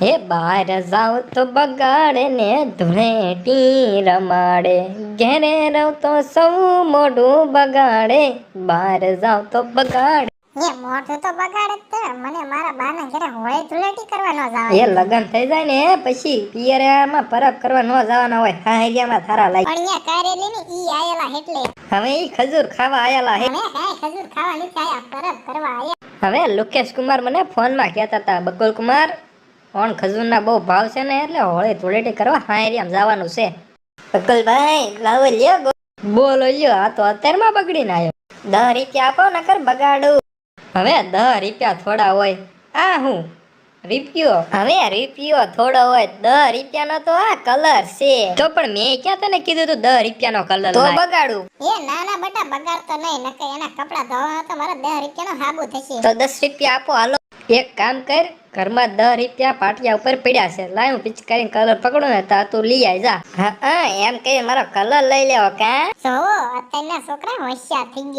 હે બહાર જાવ તો બગાડે ને ધૂળેટી રમાડે, ઘેરે રહો તો સૌ મોઢું બગાડે, બહાર જાવ તો બગાડે. એ મોઢું તો બગાડે જ તે. મને મારા બાના ઘરે હોળી ધૂળેટી કરવા ન જવા એ દીધું. લગન થઈ જાય ને પછી પિયરામાં પરબ કરવા ન જવાના હોય, હાહરિયામાં થારા લાગી. પણ ન્યા કારેલી ને ઈ આયેલા એટલે. હવે ઈ ખજૂર ખાવા આયેલા હે. હવે કાંઈ ખજૂર ખાવા નથી આયા, પરબ કરવા આયા. હવે લોકેશ કુમાર મને ફોનમાં કહેતા હતા, બકુલ કુમાર ઓણ ખજૂરના બહુ ભાવ છે ને એટલે હોળી ધૂળેટી કરવા હાહરિયામાં જવાનું છે. બકુલભાઈ લાવો લ્યો. બોલો લ્યો, આ તો અત્યારમાં બગડીને આવ્યો. 10 રૂપિયા આપો નકર બગાડું. હવે 10 રૂપિયા થોડા હોય. આ હું રૂપિયો? હવે રૂપિયો થોડો હોય, 10 રૂપિયાનો તો આ કલર છે. તો પણ મેં ક્યાં તને કીધું તું 10 રૂપિયાનો કલર તો બગાડું? એ ના ના બટા, બગાડતો નહીં, નકર એના કપડા ધોવા તો મારા 10 રૂપિયાનો હાબુ થશે. તો 10 રૂપિયા આપો હાલો. એક કામ કર, ઘરમાં 10 રૂપિયા પાટિયા ઉપર પડ્યા છે, લાય હું પિચકારીને કલર પકડું ને તા તું લઈ આય જા. હા એમ કહી મારો કલર લઈ લેવો કા. જોવો અત્યારના છોકરા હોશિયાર થઈ ગયા.